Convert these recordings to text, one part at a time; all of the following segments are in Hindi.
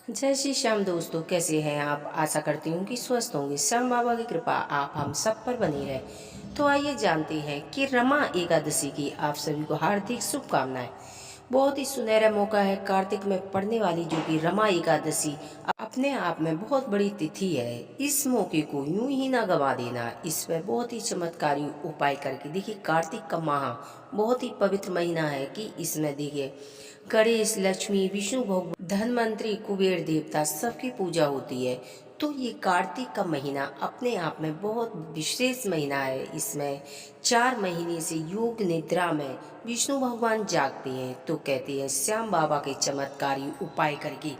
जय श्री श्याम दोस्तों, कैसे हैं आप। आशा करती हूँ कि स्वस्थ होंगे। श्याम बाबा की कृपा आप हम सब पर बनी रहे। तो आइए जानते हैं कि रमा एकादशी की आप सभी को हार्दिक शुभकामनाएं। बहुत ही सुनहरा मौका है कार्तिक में पड़ने वाली जो कि रमा एकादशी अपने आप में बहुत बड़ी तिथि है। इस मौके को यूं ही ना गवा देना। इस पर बहुत ही चमत्कारी उपाय करके देखिए। कार्तिक का माह बहुत ही पवित्र महीना है कि इसमें देखिए गणेश, लक्ष्मी, विष्णु भगवान, धनवंतरी, कुबेर देवता सबकी पूजा होती है। तो ये कार्तिक का महीना अपने आप में बहुत विशेष महीना है। इसमें 4 महीने से योग निद्रा में विष्णु भगवान जागते हैं। तो कहते हैं श्याम बाबा के चमत्कारी उपाय करके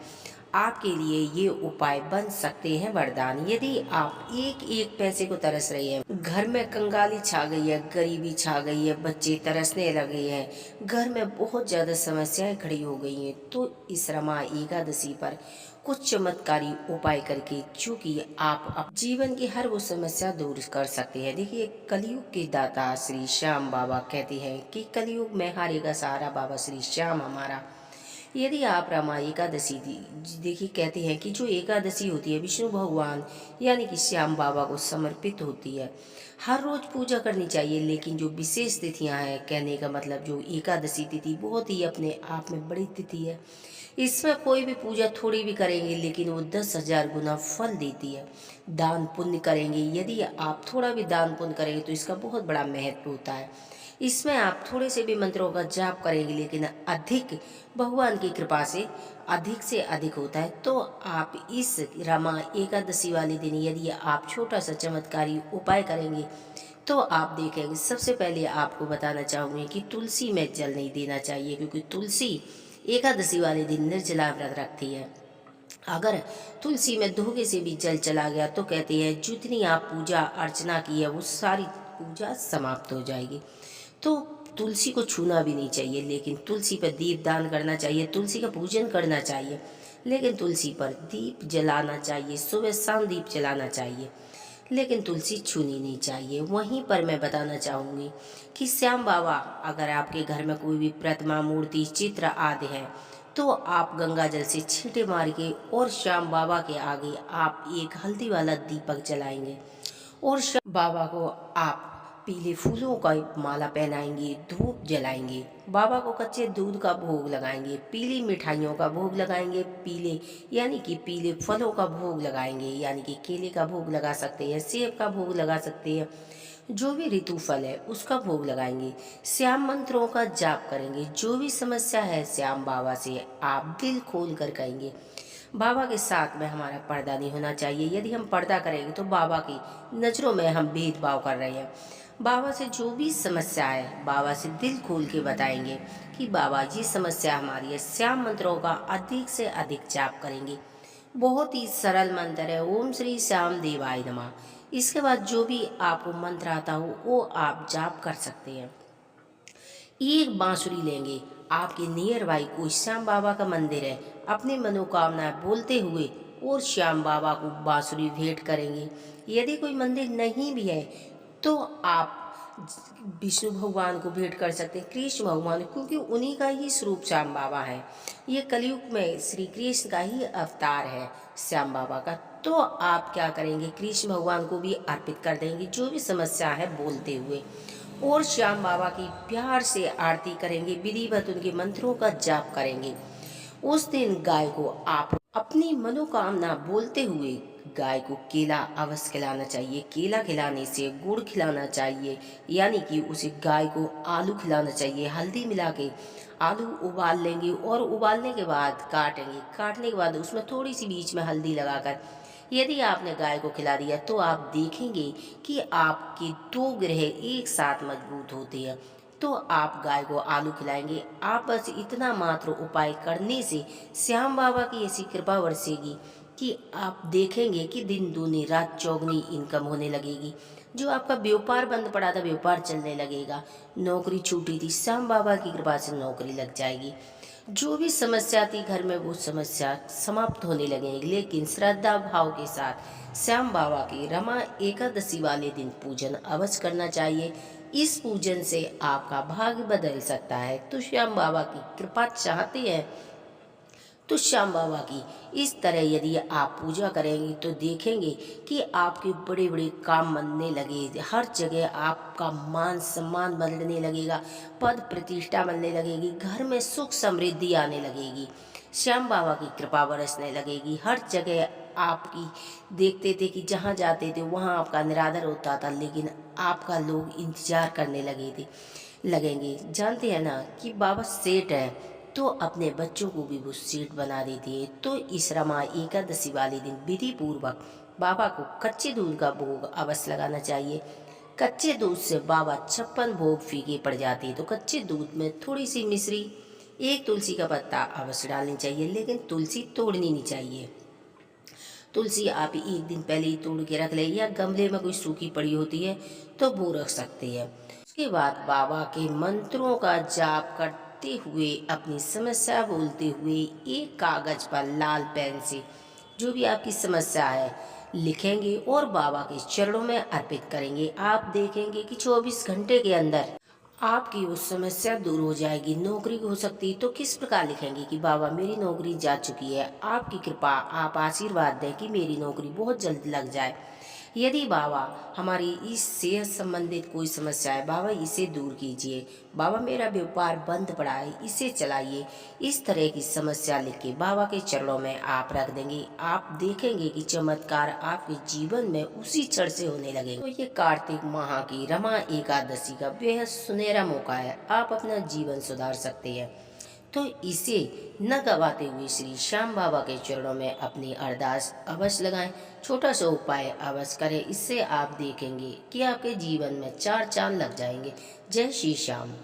आपके लिए ये उपाय बन सकते हैं वरदान। यदि आप एक एक पैसे को तरस रहे हैं, घर में कंगाली छा गई है, गरीबी छा गई है, बच्चे तरसने लगे हैं, घर में बहुत ज्यादा समस्याएं खड़ी हो गई हैं, तो इस रमा एकादशी पर कुछ चमत्कारी उपाय करके जो कि आप जीवन की हर वो समस्या दूर कर सकते हैं। देखिए, कलयुग के दाता श्री श्याम बाबा कहते हैं कि कलयुग में हारेगा सहारा बाबा श्री श्याम हमारा। यदि आप रमा एकादशी देखिए, कहते हैं कि जो एकादशी होती है विष्णु भगवान यानी कि श्याम बाबा को समर्पित होती है। हर रोज पूजा करनी चाहिए, लेकिन जो विशेष तिथियां हैं, कहने का मतलब जो एकादशी तिथि बहुत ही अपने आप में बड़ी तिथि है। इसमें कोई भी पूजा थोड़ी भी करेंगे लेकिन वो 10,000 गुना फल देती है। दान पुण्य करेंगे, यदि आप थोड़ा भी दान पुण्य करेंगे तो इसका बहुत बड़ा महत्व होता है। इसमें आप थोड़े से भी मंत्रों का जाप करेंगे लेकिन अधिक भगवान की कृपा से अधिक होता है। तो आप इस रमा एकादशी वाले दिन यदि आप छोटा सा चमत्कारी उपाय करेंगे तो आप देखेंगे। सबसे पहले आपको बताना चाहूंगी कि तुलसी में जल नहीं देना चाहिए, क्योंकि तुलसी एकादशी वाले दिन निर्जला व्रत रखती है। अगर तुलसी में धोखे से भी जल चला गया तो कहते हैं जितनी आप पूजा अर्चना की है वो सारी पूजा समाप्त हो जाएगी। तो तुलसी को छूना भी नहीं चाहिए, लेकिन तुलसी पर दीप दान करना चाहिए, तुलसी का पूजन करना चाहिए, लेकिन तुलसी पर दीप जलाना चाहिए, सुबह शाम दीप जलाना चाहिए, लेकिन तुलसी छूनी नहीं चाहिए। वहीं पर मैं बताना चाहूँगी कि श्याम बाबा, अगर आपके घर में कोई भी प्रतिमा, मूर्ति, चित्र आदि है तो आप गंगा जल से छींटे मार के और श्याम बाबा के आगे आप एक हल्दी वाला दीपक जलाएंगे और श्याम बाबा को आप पीले फूलों का माला पहनाएंगे, धूप जलाएंगे, बाबा को कच्चे दूध का भोग लगाएंगे, पीली मिठाइयों का भोग लगाएंगे, पीले यानी कि पीले फलों का भोग लगाएंगे, यानी कि केले का भोग लगा सकते हैं, सेब का भोग लगा सकते हैं, जो भी ऋतु फल है उसका भोग लगाएंगे। श्याम मंत्रों का जाप करेंगे। जो भी समस्या है श्याम बाबा से आप दिल खोल कर कहेंगे। बाबा के साथ में हमारा पर्दा नहीं होना चाहिए। यदि हम पर्दा करेंगे तो बाबा की नज़रों में हम भेदभाव कर रहे हैं। बाबा से जो भी समस्या है बाबा से दिल खोल के बताएंगे कि बाबा ये समस्या हमारी है। श्याम मंत्रों का अधिक से अधिक जाप करेंगे। बहुत ही सरल मंत्र है, ओम श्री श्याम देवाय नमः। इसके बाद जो भी आपको मंत्र आता हो वो आप जाप कर सकते हैं। एक बांसुरी लेंगे, आपके नियर बाई कोई श्याम बाबा का मंदिर है, अपनी मनोकामना बोलते हुए और श्याम बाबा को बांसुरी भेंट करेंगे। यदि कोई मंदिर नहीं भी है तो आप विष्णु भगवान को भेंट कर सकते हैं, कृष्ण भगवान, क्योंकि उन्हीं का ही स्वरूप श्याम बाबा है। ये कलयुग में श्री कृष्ण का ही अवतार है श्याम बाबा का। तो आप क्या करेंगे, कृष्ण भगवान को भी अर्पित कर देंगे जो भी समस्या है बोलते हुए, और श्याम बाबा की प्यार से आरती करेंगे, विधिवत उनके मंत्रों का जाप करेंगे। उस दिन गाय को आप अपनी मनोकामना बोलते हुए गाय को केला अवश्य खिलाना चाहिए। केला खिलाने से गुड़ खिलाना चाहिए, यानी कि उसे गाय को आलू खिलाना चाहिए। हल्दी मिला के आलू उबाल लेंगे और उबालने के बाद काटेंगे। काटने के बाद उसमें थोड़ी सी बीच में हल्दी लगाकर यदि आपने गाय को खिला दिया तो आप देखेंगे कि आपके 2 ग्रह एक साथ मजबूत होते हैं। तो आप गाय को आलू खिलाएंगे। आप बस इतना मात्र उपाय करने से श्याम बाबा की ऐसी कृपा बरसेगी कि आप देखेंगे कि दिन दूनी रात चौगनी इनकम होने लगेगी। जो आपका व्यापार बंद पड़ा था व्यापार चलने लगेगा। नौकरी छूटी थी श्याम बाबा की कृपा से नौकरी लग जाएगी। जो भी समस्या थी घर में वो समस्या समाप्त होने लगेगी। लेकिन श्रद्धा भाव के साथ श्याम बाबा की रमा एकादशी वाले दिन पूजन अवश्य करना चाहिए। इस पूजन से आपका भाग्य बदल सकता है। तो श्याम बाबा की कृपा चाहते हैं तो श्याम बाबा की इस तरह यदि आप पूजा करेंगे तो देखेंगे कि आपके बड़े बड़े काम बनने लगे, हर जगह आपका मान सम्मान बढ़ने लगेगा, पद प्रतिष्ठा बनने लगेगी, घर में सुख समृद्धि आने लगेगी, श्याम बाबा की कृपा बरसने लगेगी। हर जगह आपकी देखते थे कि जहाँ जाते थे वहाँ आपका निरादर होता था, लेकिन आपका लोग इंतजार करने लगेंगे। जानते हैं ना कि बाबा सेठ है, तो अपने बच्चों को भी वो सेठ बना देती है। तो इस रमा एकादशी वाले दिन विधि पूर्वक बाबा को कच्चे दूध का भोग अवश्य लगाना चाहिए। कच्चे दूध से बाबा 56 भोग फीके पड़ जाते हैं। तो कच्चे दूध में थोड़ी सी मिश्री, एक तुलसी का पत्ता अवश्य डालनी चाहिए, लेकिन तुलसी तोड़नी नहीं चाहिए। तुलसी आप एक दिन पहले ही तोड़ के रख ले, या गमले में कोई सूखी पड़ी होती है तो वो रख सकते हैं। उसके बाद बाबा के मंत्रों का जाप करते हुए, अपनी समस्या बोलते हुए, एक कागज पर लाल पेन से जो भी आपकी समस्या है लिखेंगे और बाबा के चरणों में अर्पित करेंगे। आप देखेंगे कि 24 घंटे के अंदर आपकी वो समस्या दूर हो जाएगी। नौकरी हो सकती तो किस प्रकार लिखेंगे कि बाबा मेरी नौकरी जा चुकी है, आपकी कृपा, आप आशीर्वाद दें कि मेरी नौकरी बहुत जल्द लग जाए। यदि बाबा हमारी इस सेहत संबंधित कोई समस्या है, बाबा इसे दूर कीजिए, बाबा मेरा व्यापार बंद पड़ा है इसे चलाइए, इस तरह की समस्या लिख के बाबा के चरणों में आप रख देंगे। आप देखेंगे कि चमत्कार आपके जीवन में उसी क्षण से होने लगेंगे। तो ये कार्तिक माह की रमा एकादशी का बेहद सुनहरा मौका है, आप अपना जीवन सुधार सकते हैं। तो इसे न गवाते हुए श्री श्याम बाबा के चरणों में अपनी अरदास अवश्य लगाएं। छोटा सा उपाय अवश्य करें, इससे आप देखेंगे कि आपके जीवन में चार चांद लग जाएंगे। जय श्री श्याम।